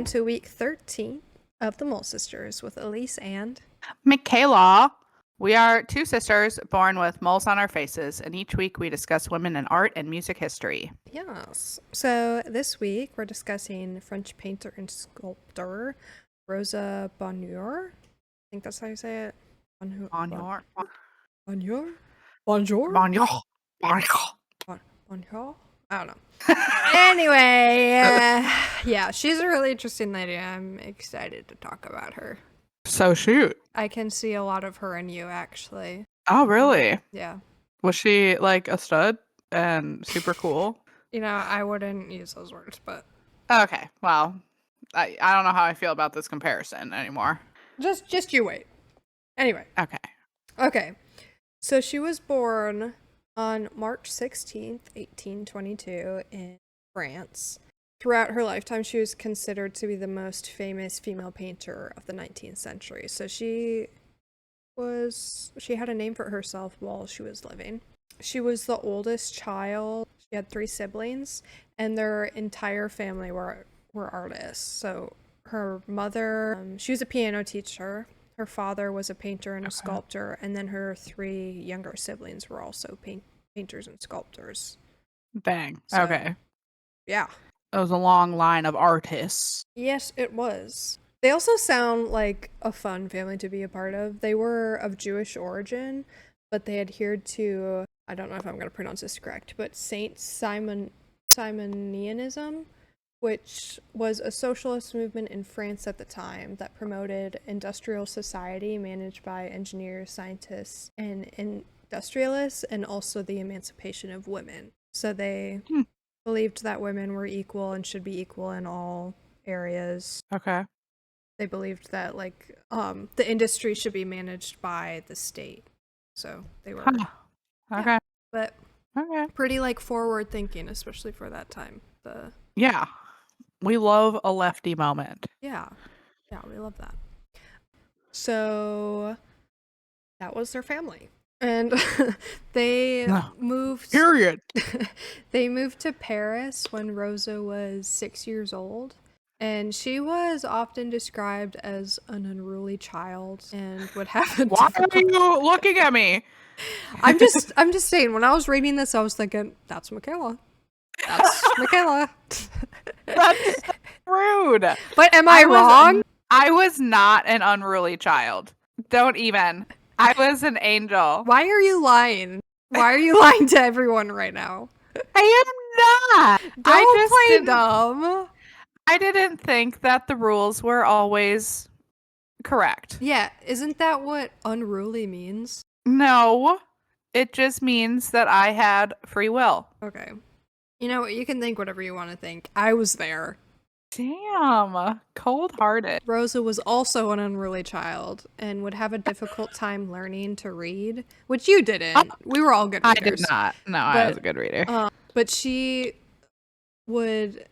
to week 13 of the Mole Sisters with Elise and Michaela. We are two sisters born with moles on our faces, and each week we discuss women in art and music history. yes. So this week we're discussing French painter and sculptor Rosa Bonheur. I think that's how you say it. Bonjour. Bonheur? Bonjour. Bonjour? Bonjour. Bonheur? I don't know. Anyway, yeah, she's a really interesting lady. I'm excited to talk about her. So shoot. I can see a lot of her in you, actually. Oh, really? Yeah. Was she like a stud and super cool? You know, I wouldn't use those words, but Okay, well, I don't know how I feel about this comparison anymore. just you wait. Anyway. Okay. So she was born on March 16th, 1822 in France. Throughout her lifetime, she was considered to be the most famous female painter of the 19th century. So she had a name for herself while she was living. She was the oldest child. She had 3 siblings, and their entire family were artists. So her mother, she was a piano teacher. Her father was a painter and a sculptor, and then her 3 younger siblings were also painters and sculptors. Dang. So, okay. Yeah. It was a long line of artists. Yes, it was. They also sound like a fun family to be a part of. They were of Jewish origin, but they adhered to, I don't know if I'm going to pronounce this correct, but Simonianism, which was a socialist movement in France at the time that promoted industrial society managed by engineers, scientists, and industrialists, and also the emancipation of women. So they believed that women were equal and should be equal in all areas. Okay. They believed that the industry should be managed by the state. So they were Okay. Yeah, but Okay. pretty forward thinking, especially for that time. Yeah. We love a lefty moment. Yeah, we love that. So that was their family. And they moved Period. they moved to Paris when Rosa was 6 years old. And she was often described as an unruly child and would have a Why are you looking at me? I'm just saying, when I was reading this, I was thinking, that's Michaela. That's Michaela. That's so rude. But am I wrong? I was not an unruly child. Don't even. I was an angel. Why are you lying? Why are you lying to everyone right now? I am not. Don't play dumb. I didn't think that the rules were always correct. Yeah, isn't that what unruly means? No, it just means that I had free will. Okay. You know what? You can think whatever you want to think. I was there. Damn, cold-hearted. Rosa was also an unruly child and would have a difficult time learning to read, which you didn't. We were all good readers. I did not. No, I was a good reader. But she would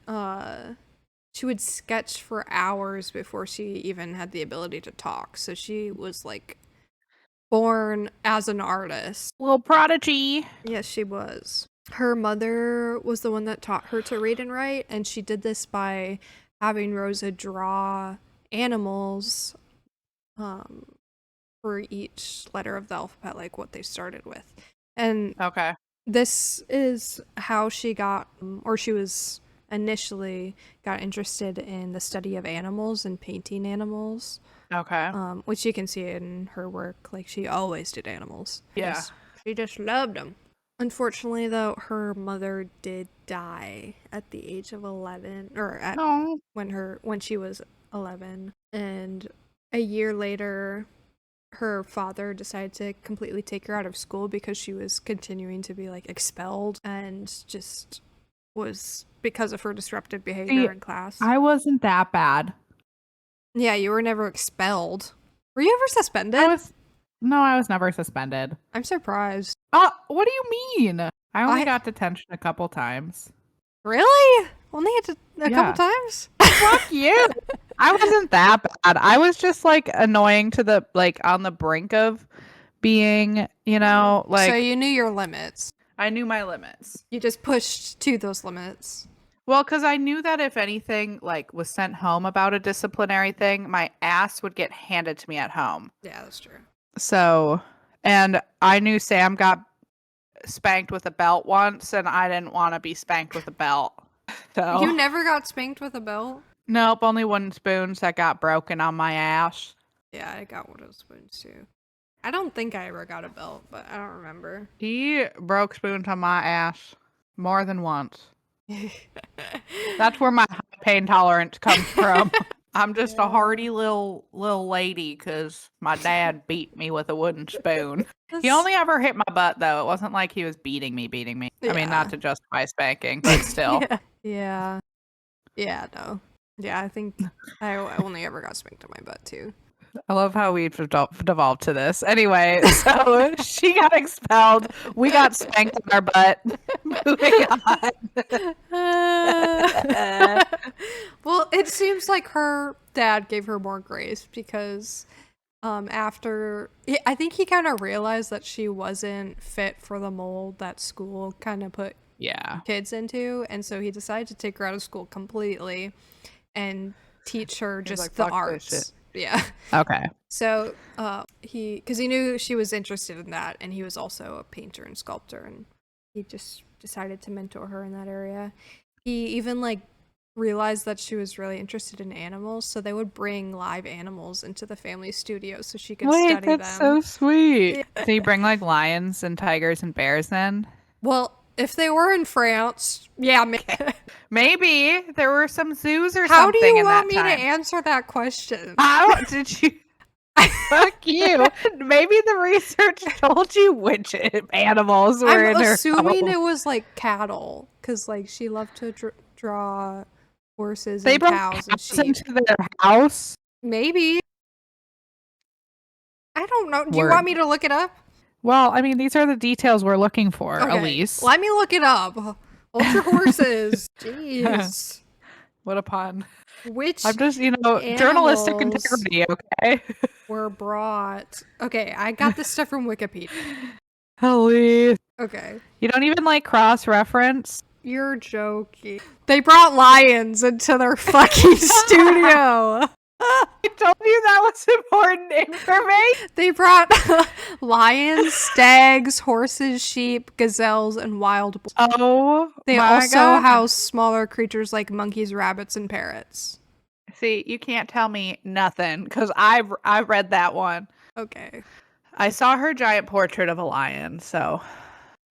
sketch for hours before she even had the ability to talk. So she was born as an artist. Little prodigy. Yes, she was. Her mother was the one that taught her to read and write, and she did this by having Rosa draw animals for each letter of the alphabet, like what they started with. And this is how she was initially got interested in the study of animals and painting animals. Okay. Which you can see in her work. She always did animals. Yeah. She just loved them. Unfortunately, though, her mother did die at the age of 11, or when she was 11. And a year later, her father decided to completely take her out of school because she was continuing to be expelled, and just was because of her disruptive behavior in class. I wasn't that bad. Yeah, you were never expelled. Were you ever suspended? No, I was never suspended. I'm surprised. What do you mean? I only got detention a couple times. Really? Only a couple times? Fuck you. I wasn't that bad. I was just annoying to the on the brink of being, So you knew your limits. I knew my limits. You just pushed to those limits. Well, because I knew that if anything like was sent home about a disciplinary thing, my ass would get handed to me at home. Yeah, that's true. So, and I knew Sam got spanked with a belt once, and I didn't want to be spanked with a belt. So, You never got spanked with a belt? nope, only wooden spoons that got broken on my ass. Yeah, I got one of those spoons too. I don't think I ever got a belt, but I don't remember. He broke spoons on my ass more than once. That's where my high pain tolerance comes from. I'm just a hardy little lady because my dad beat me with a wooden spoon. He only ever hit my butt though. It wasn't like he was beating me. I mean, not to justify spanking, but still. Yeah. Yeah, no. Yeah, I think I only ever got spanked on my butt too. I love how we've devolved to this. Anyway, so she got expelled. We got spanked on our butt. Moving on. Well, it seems like her dad gave her more grace because after I think he kind of realized that she wasn't fit for the mold that school kind of put Yeah. kids into, and so he decided to take her out of school completely and teach her just like, the "Fuck this shit." arts. Yeah. Okay. So because he knew she was interested in that, and he was also a painter and sculptor, and he just decided to mentor her in that area. He even like realized that she was really interested in animals, so they would bring live animals into the family studio so she could Wait, study that's them. so sweet. Did you bring like lions and tigers and bears then? Well, if they were in France, yeah. Maybe there were some zoos or How do something you in want that me time. to answer that question? How did you? Fuck you. Maybe the research told you which animals were I'm in her assuming home. it was like cattle, because like she loved to draw horses They and brought cows and cows sheep. into their house. Maybe. I don't know. Do you Word. want me to look it up? Well, I mean, these are the details we're looking for, Okay. Elise. Let me look it up. Hold your horses. Jeez. What a pun. Which I'm just, journalistic animals integrity, okay? were brought? Okay, I got this stuff from Wikipedia. Elise. Okay. You don't even like cross-reference? You're joking. They brought lions into their fucking studio. I told you that was important information. They brought lions, stags, horses, sheep, gazelles, and wild boars. Oh, They my also God. house smaller creatures like monkeys, rabbits, and parrots. See, you can't tell me nothing because I read that one. Okay. I saw her giant portrait of a lion, so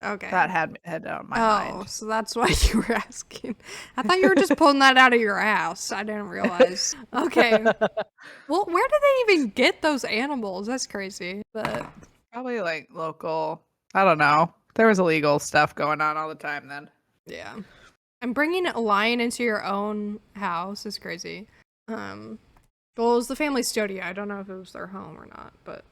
Okay. that had on my mind. So that's why you were asking. I thought you were just pulling that out of your ass. I didn't realize. Okay. Well, where did they even get those animals? That's crazy. But Probably like local. I don't know. There was illegal stuff going on all the time then. yeah. And bringing a lion into your own house is crazy. Well, it was the family studio. I don't know if it was their home or not, but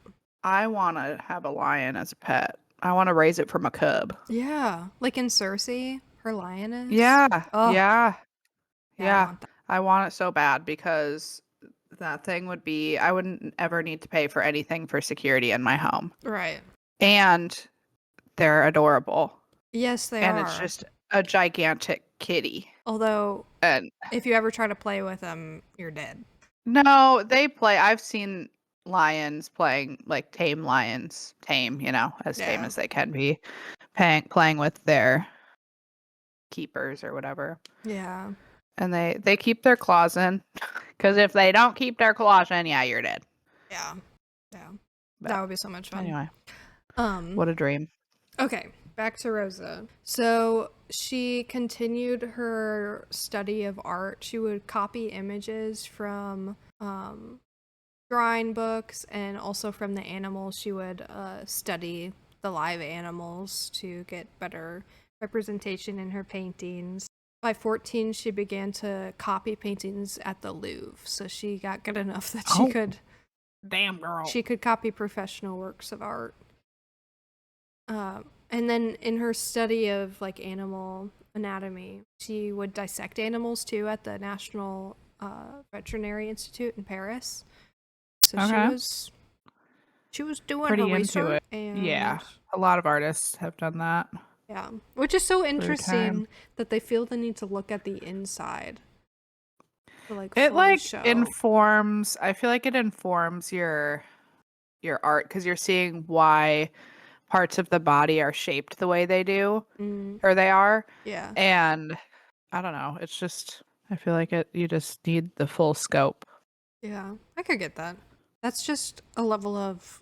I want to have a lion as a pet. I want to raise it from a cub. yeah, like in Cersei, her lioness. Yeah. Oh, Yeah. I Yeah. want that. I want it so bad because that thing would be, I wouldn't ever need to pay for anything for security in my home. Right. And they're adorable. Yes, they And are. it's just a gigantic kitty. Although, And if you ever try to play with them, you're dead. no, they play. I've seen lions playing, like tame lions, tame as tame Yeah. as they can be, playing with their keepers or whatever. Yeah. And they keep their claws in, because if they don't keep their claws in, yeah, you're dead. Yeah. Yeah. But That would be so much fun. anyway, what a dream. Okay, back to Rosa. So she continued her study of art. She would copy images from drawing books and also from the animals. She would study the live animals to get better representation in her paintings. By 14, she began to copy paintings at the Louvre. So she got good enough that she could Damn girl. she could copy professional works of art. And then in her study of like animal anatomy, she would dissect animals too at the National Veterinary Institute in Paris. So she was doing Pretty her into research. it. And Yeah, a lot of artists have done that. Yeah, which is so time. interesting that they feel the need to look at the inside to like It fully like show. informs, I feel like it informs your art because you're seeing why parts of the body are shaped the way they do Mm, or they are. yeah, And I don't know, it's just I feel like you just need the full scope. yeah, I could get that. That's just a level of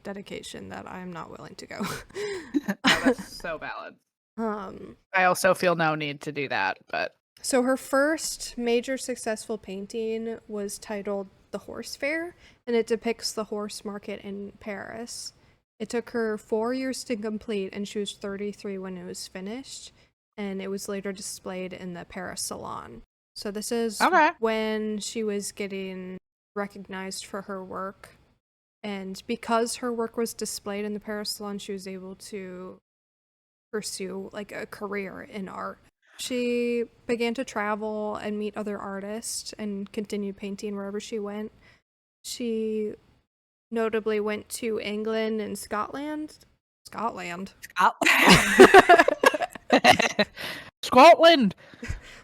dedication that I'm not willing to go. No, that's so valid. um, I also feel no need to do that, but so her first major successful painting was titled The Horse Fair, and it depicts the horse market in Paris. It took her 4 years to complete, and she was 33 when it was finished, and it was later displayed in the Paris Salon. So this is okay. when she was getting recognized for her work, and because her work was displayed in the Paris Salon, she was able to pursue like a career in art. She began to travel and meet other artists and continued painting wherever she went. She notably went to England and Scotland. Scotland. Scotland.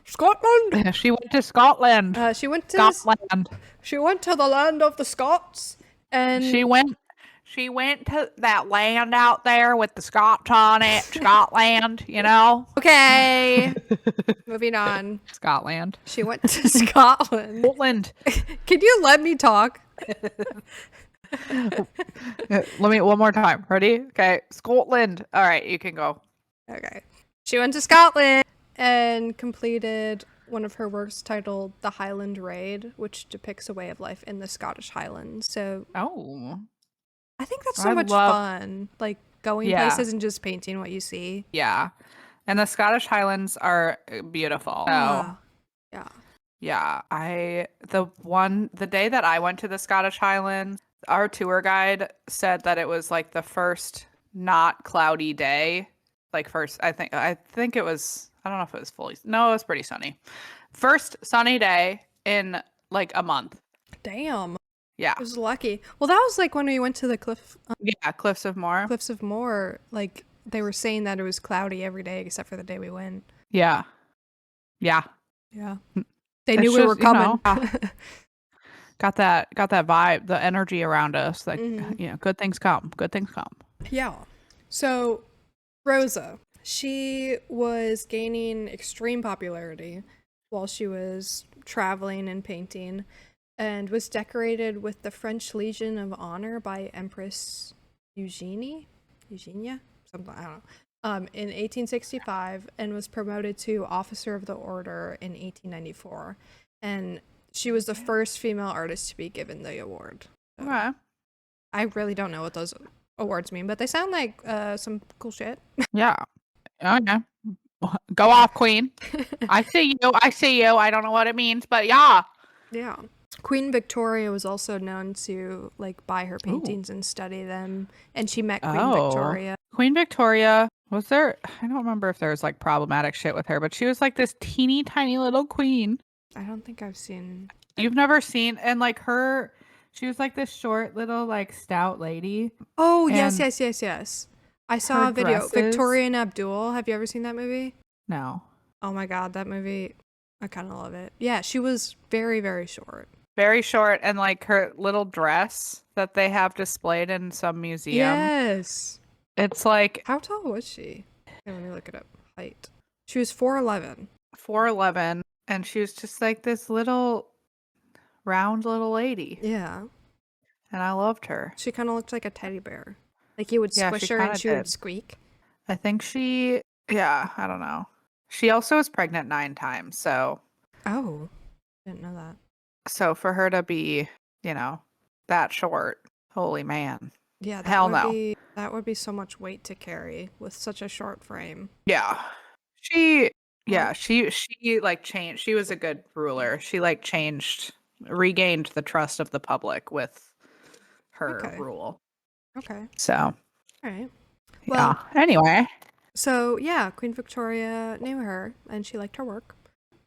Scotland. She went to Scotland. She went to Scotland. the land of the Scots, and She went to that land out there with the Scots on it, Scotland, you know? okay, moving on. Scotland. She went to Scotland. Scotland. Can you let me talk? Let me one more time. Ready? Okay. Scotland. All right, you can go. Okay. She went to Scotland and completed one of her works titled The Highland Raid, which depicts a way of life in the Scottish Highlands. So Oh. I think that's so I much love fun. Like going Yeah. places and just painting what you see. Yeah. And the Scottish Highlands are beautiful. So, Yeah. yeah, the day that I went to the Scottish Highlands, our tour guide said that it was like the first not cloudy day. Like first, I think it was, I don't know if it was no, it was pretty sunny. First sunny day in like a month. Damn. Yeah. I was lucky. Well, that was like when we went to the Yeah, Cliffs of Moher. Cliffs of Moher. Like they were saying that it was cloudy every day except for the day we went. Yeah. Yeah. Yeah. They It's knew we were just, you know, coming. got that vibe, the energy around us. Like, Mhm. you know, good things come. Good things come. Yeah. So, Rosa, she was gaining extreme popularity while she was traveling and painting and was decorated with the French Legion of Honor by Empress Eugenia? Something, I don't know. In 1865 and was promoted to Officer of the Order in 1894. And she was the first female artist to be given the award. So, Okay. I really don't know what those awards mean, but they sound like some cool shit. Yeah. Okay. Go off, Queen. I see you. I see you. I don't know what it means, but yeah. Yeah. Queen Victoria was also known to like buy her Ooh. paintings and study them, and she met Queen Oh. Victoria. Queen Victoria, was there, I don't remember if there was like problematic shit with her, but she was like this teeny tiny little queen. I don't think I've seen. You've never seen, and like she was like this short little like stout lady. Oh, yes, And yes, yes, yes. I saw her a video. dresses- Victoria and Abdul. Have you ever seen that movie? No. Oh my god, that movie. I kind of love it. Yeah, she was very, very short. Very short, and like her little dress that they have displayed in some museum. Yes. It's like How tall was she? Okay, let me look it up. Height. She was 4'11". 4'11", and she was just like this little round little lady. Yeah. And I loved her. She kind of looked like a teddy bear. Like you would Yeah, squish she her and kinda she would did. squeak. I think I don't know. She also was pregnant 9 times, so Oh, didn't know that. so for her to be, you know, that short, holy man. Yeah, Hell no. That would be so much weight to carry with such a short frame. Yeah. She like changed. She was a good ruler. She like regained the trust of the public with her rule. Okay. So, All right. yeah. Well, Anyway, so yeah, Queen Victoria knew her and she liked her work.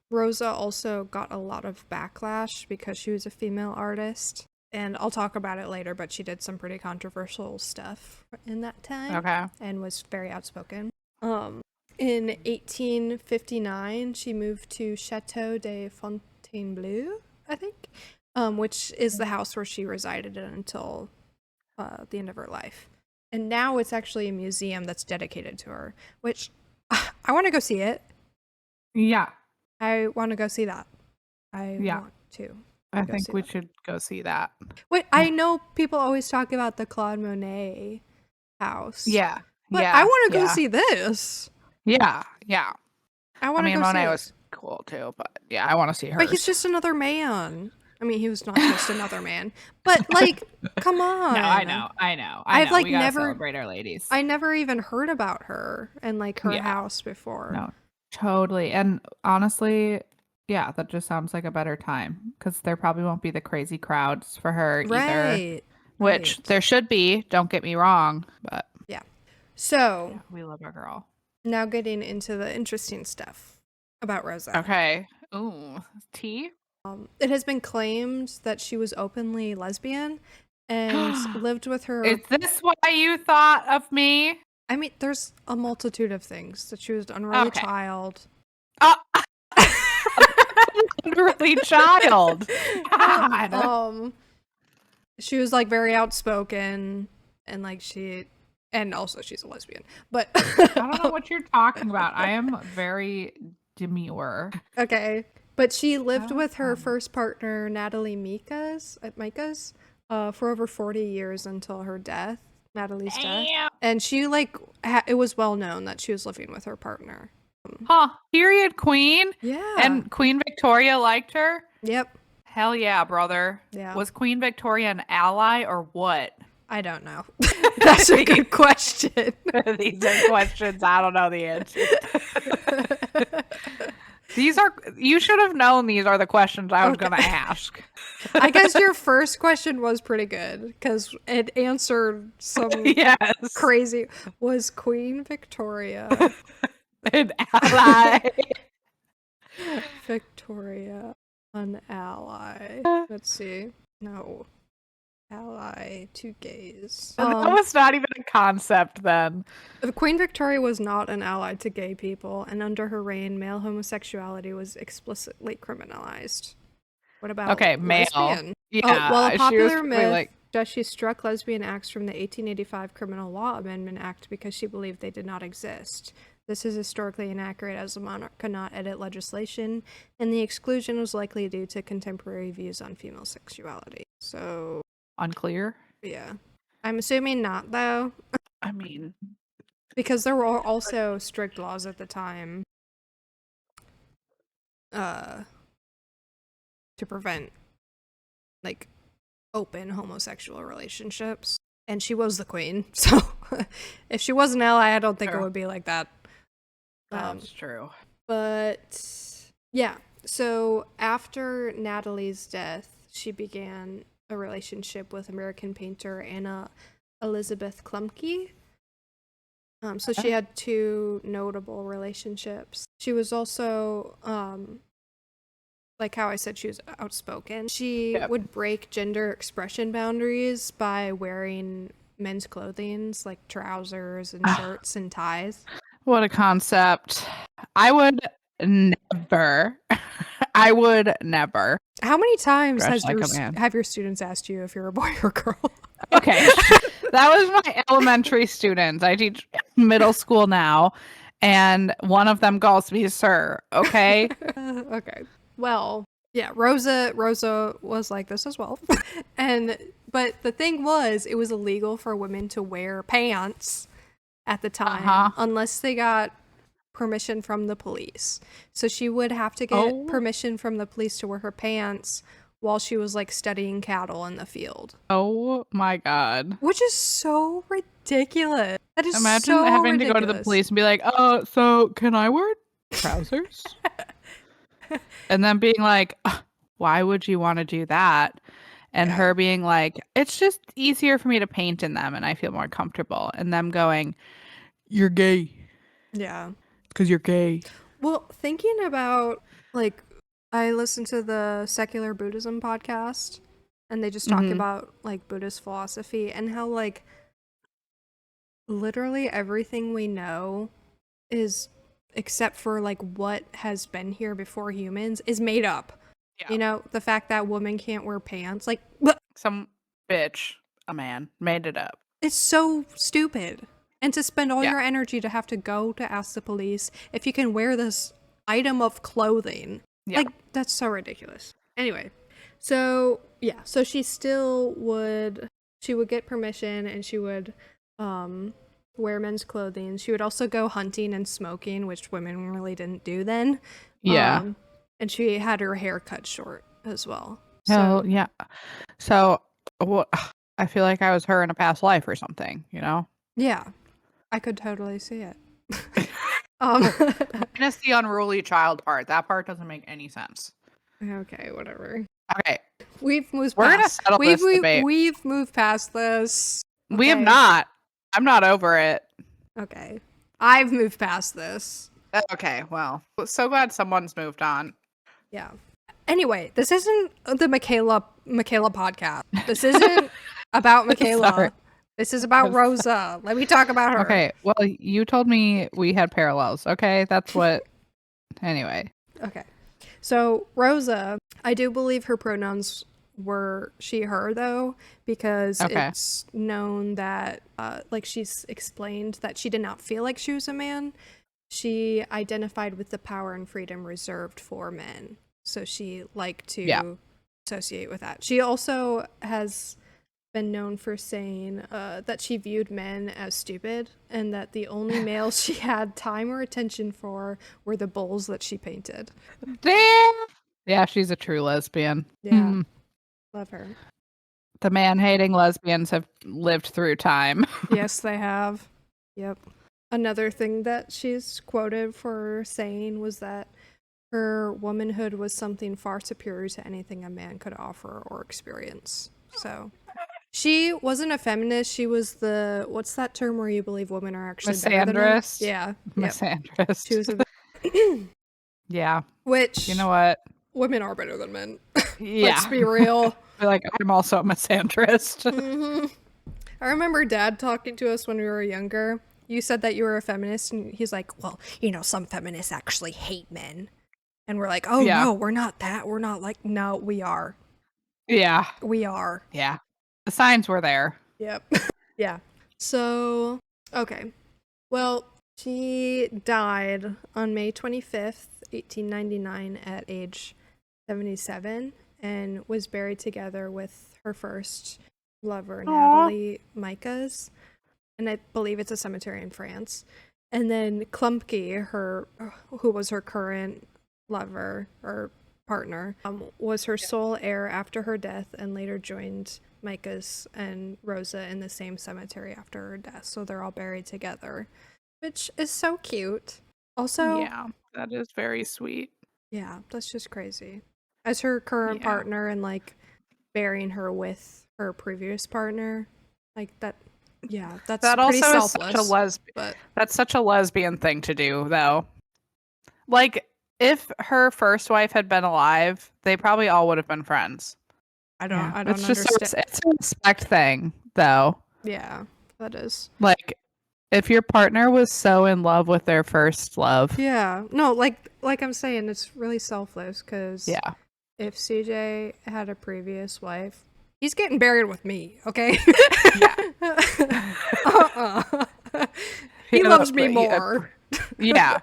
Rosa also got a lot of backlash because she was a female artist. And I'll talk about it later, but she did some pretty controversial stuff in that time. okay. And was very outspoken. In 1859, she moved to Chateau de Fontainebleau, I think, which is the house where she resided until the end of her life. And now it's actually a museum that's dedicated to her, which I want to go see it. Yeah. I want to go see that. Yeah. Want to. I go think see we that. should go see that. Wait, I know people always talk about the Claude Monet house, Yeah. but I Yeah. want to go Yeah. see this. Yeah. Yeah. I I want to mean, go see Monet it. was cool too, but yeah, I want to see But he's hers. just another man. I mean, he was not just another man, but like, come on. No, I know. I know. I I've know. like We got to never, celebrate our ladies. I never even heard about her and like her Yeah. house before. No, totally. And honestly, yeah, that just sounds like a better time because there probably won't be the crazy crowds for her either, Right. which Right. there should be. Don't get me wrong, but Yeah. So yeah, we love our girl. now getting into the interesting stuff about Rosa. Okay. Ooh, tea? It has been claimed that she was openly lesbian and lived with her. Is this why you thought of me? I mean, there's a multitude of things that she was an unruly Okay. child. Oh, unruly child. God. She was like very outspoken and like and also she's a lesbian. But I don't know what you're talking about. I am very demure. okay. But she lived Oh, with her first partner, Natalie Micas, for over 40 years until her death, Natalie's death. Damn. And she, like, it was well known that she was living with her partner. Huh. Period queen? Yeah. And Queen Victoria liked her? Yep. Hell yeah, brother. Yeah. Was Queen Victoria an ally or what? I don't know. That's a good question. These are questions I don't know the answer. You should have known these are the questions I was going to ask. I guess your first question was pretty good because it answered some Yes. crazy. Was Queen Victoria An ally? Victoria an ally? Let's see. No. Ally to gays. That was not even a concept then. Queen Victoria was not an ally to gay people, and under her reign, male homosexuality was explicitly criminalized. What about male? lesbian? Yeah, Well, a popular she was myth that she struck lesbian acts from the 1885 Criminal Law Amendment Act because she believed they did not exist. This is historically inaccurate as the monarch could not edit legislation, and the exclusion was likely due to contemporary views on female sexuality. So unclear. Yeah. I'm assuming not, though. I mean, because there were also strict laws at the time to prevent, like, open homosexual relationships. And she was the queen, so if she was an ally, I don't think it would be like that. That's true. But, yeah. So, after Natalie's death, she began a relationship with American painter Anna Elizabeth Klumpke. So she had two notable relationships. She was also, like how I said, she was outspoken. She would break gender expression boundaries by wearing men's clothing, like trousers and shirts and ties. What a concept. I would never. I would never. How many times have your students asked you if you're a boy or girl? Okay. That was my elementary students. I teach middle school now, and one of them calls me sir, okay? Okay. Well, yeah, Rosa was like this as well. But the thing was, it was illegal for women to wear pants at the time unless they got permission from the police. So she would have to get permission from the police to wear her pants while she was like studying cattle in the field. Oh my god. Which is so ridiculous. That is Imagine so having ridiculous. to go to the police and be like, "Oh, so can I wear trousers?" And then being like, "Why would you want to do that?" And her being like, "It's just easier for me to paint in them and I feel more comfortable." And them going, "You're gay." Yeah. Because you're gay. Well, thinking about, like, I listened to the Secular Buddhism podcast, and they just talk about, like, Buddhist philosophy and how, like, literally everything we know is, except for like what has been here before humans, is made up. Yeah. You know, the fact that women can't wear pants, like, Some bitch, a man, made it up. it's so stupid. And to spend all Yeah. your energy to have to go to ask the police if you can wear this item of clothing. Yeah. Like, that's so ridiculous. Anyway, so yeah, so she would get permission and she would wear men's clothing. She would also go hunting and smoking, which women really didn't do then. Yeah. And she had her hair cut short as well. So, So yeah. So, I feel like I was her in a past life or something, you know? yeah, I could totally see it. Minus the unruly child part. That part doesn't make any sense. Okay, whatever. Okay. We've moved We're gonna past. settle this debate. We've moved past this. We have Okay. not. I'm not over it. Okay. I've moved past this. Okay, well, so glad someone's moved on. Yeah. Anyway, this isn't the Michaela podcast. This isn't about Michaela. Sorry. This is about Rosa. Let me talk about her. Okay, well, you told me we had parallels. Okay, that's what. Anyway. Okay. So, Rosa, I do believe her pronouns were she, her, though, because it's known that, like, she's explained that she did not feel like she was a man. She identified with the power and freedom reserved for men. So she liked to associate with that. She also has been known for saying that she viewed men as stupid and that the only males she had time or attention for were the bulls that she painted. Damn. Yeah, she's a true lesbian. Yeah. Love her. The man-hating lesbians have lived through time. Yes, they have. Yep. Another thing that she's quoted for saying was that her womanhood was something far superior to anything a man could offer or experience. So she wasn't a feminist. She was the, what's that term where you believe women are actually better than men? Misandrist. Yeah. Misandrist. She was a yeah. which, you know what? Women are better than men. Yeah. Let's be real. Like, I'm also a misandrist. I remember Dad talking to us when we were younger. You said that you were a feminist, and he's like, well, you know, some feminists actually hate men. And we're like, oh, no, we're not that. We're not like, no, we are. Yeah. We are. Yeah. The signs were there. Yep. Yeah. So, okay. Well, she died on May 25th, 1899 at age 77 and was buried together with her first lover, Natalie Micas. And I believe it's a cemetery in France. And then Klumpke, who was her current lover or partner, was her sole heir after her death and later joined Micas and Rosa in the same cemetery after her death. So they're all buried together, which is so cute. Also, yeah, that is very sweet. Yeah, that's just crazy. As her current partner and like burying her with her previous partner, like that. Yeah, that's that pretty also selfless. That's such a lesbian thing to do, though. Like, if her first wife had been alive, they probably all would have been friends. I don't it's understand. Just it's a respect thing, though. Yeah, that is. Like, if your partner was so in love with their first love. Yeah, no, like I'm saying, it's really selfless because if CJ had a previous wife, he's getting buried with me, okay? He loves me more. Yeah.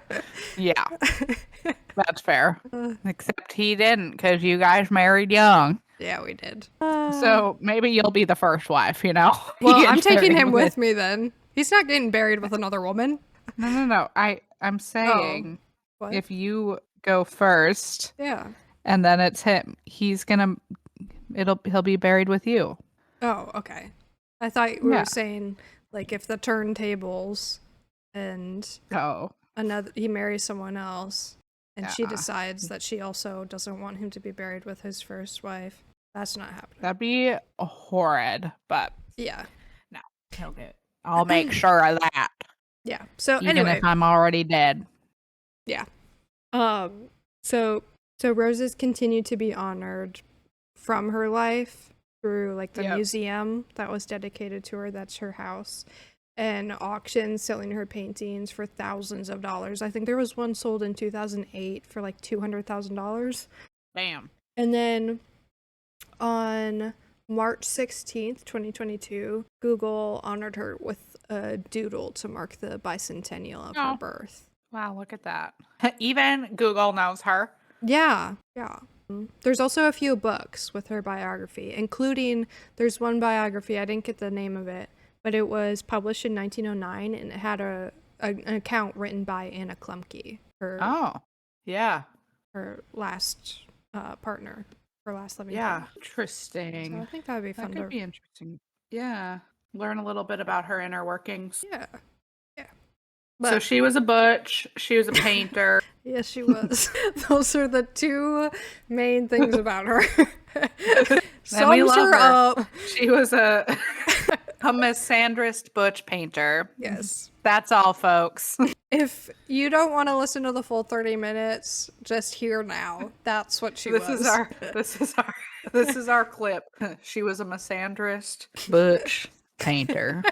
That's fair. Except he didn't, because you guys married young. Yeah, we did. So maybe you'll be the first wife, you know? Well, I'm taking him with me then. He's not getting buried with another woman. No. I'm saying if you go first, and then it's him, he'll be buried with you. Oh, okay. I thought we were saying like if the turntables and he marries someone else and she decides that she also doesn't want him to be buried with his first wife. That's not happening. That'd be horrid, but no, he'll get. I'll make sure of that. Yeah. So even anyway, if I'm already dead. Yeah. So Roses continued to be honored from her life through like the museum that was dedicated to her. That's her house. and auctions selling her paintings for thousands of dollars. I think there was one sold in 2008 for like $200,000. Damn. And then on March 16th, 2022, Google honored her with a doodle to mark the bicentennial of her birth. Wow, look at that. Even Google knows her. Yeah. There's also a few books with her biography, including there's one biography, I didn't get the name of it, but it was published in 1909, and it had an account written by Anna Klumpke, her last partner, her last living partner. Interesting. So I think that would be fun. That could be interesting. Yeah, learn a little bit about her inner workings. Yeah. So she was a butch. She was a painter. Yes, she was. Those are the two main things about her. Sums her up. She was a misandrist butch painter. Yes. That's all, folks. If you don't want to listen to the full 30 minutes, just hear now. That's what she was. This is our clip. She was a misandrist butch painter.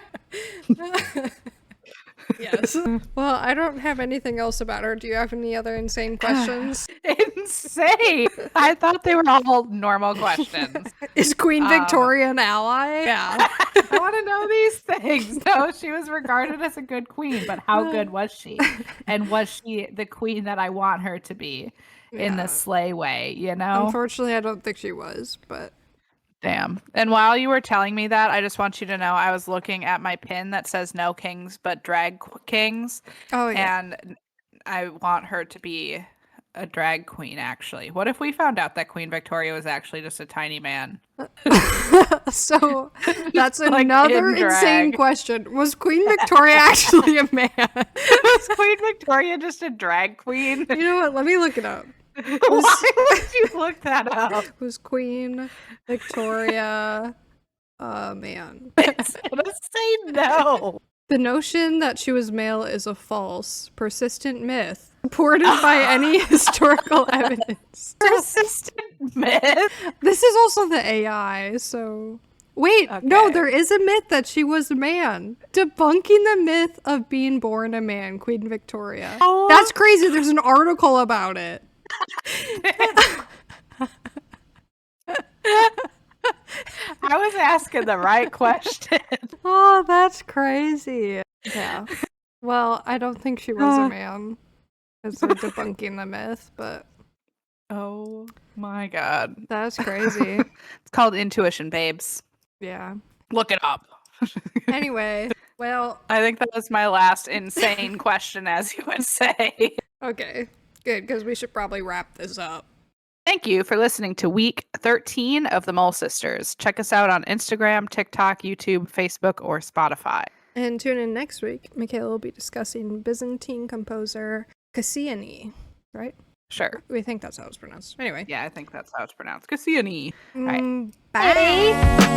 Yes. Well, I don't have anything else about her. Do you have any other insane questions? Insane. I thought they were all normal questions. Is Queen Victoria an ally? Yeah. I want to know these things. No, she was regarded as a good queen, but how good was she? And was she the queen that I want her to be in the slay way, you know? Unfortunately, I don't think she was, but... Damn. And while you were telling me that, I just want you to know I was looking at my pin that says no kings but drag kings. Oh, yeah. And I want her to be a drag queen, actually. What if we found out that Queen Victoria was actually just a tiny man? So that's another insane question. Was Queen Victoria actually a man? Was Queen Victoria just a drag queen? You know what? Let me look it up. Why would you look that up? Was Queen Victoria a man? It's gonna say no. The notion that she was male is a false, persistent myth, supported by any historical evidence. Persistent myth? This is also the AI, so... Wait, no, there is a myth that she was a man. Debunking the myth of being born a man, Queen Victoria. Oh. That's crazy. There's an article about it. I was asking the right question. Oh, that's crazy. Yeah. Well, I don't think she was a man, because they're debunking the myth, but... Oh my god. That's crazy. It's called intuition, babes. Yeah. Look it up. Anyway, well... I think that was my last insane question, as you would say. Okay, good, because we should probably wrap this up. Thank you for listening to week 13 of the Mole Sisters. Check us out on Instagram, TikTok, YouTube, Facebook, or Spotify. And tune in next week. Michaela will be discussing Byzantine composer Cassiani, right? Sure. We think that's how it's pronounced. Anyway. Yeah, I think that's how it's pronounced. Cassiani. Bye.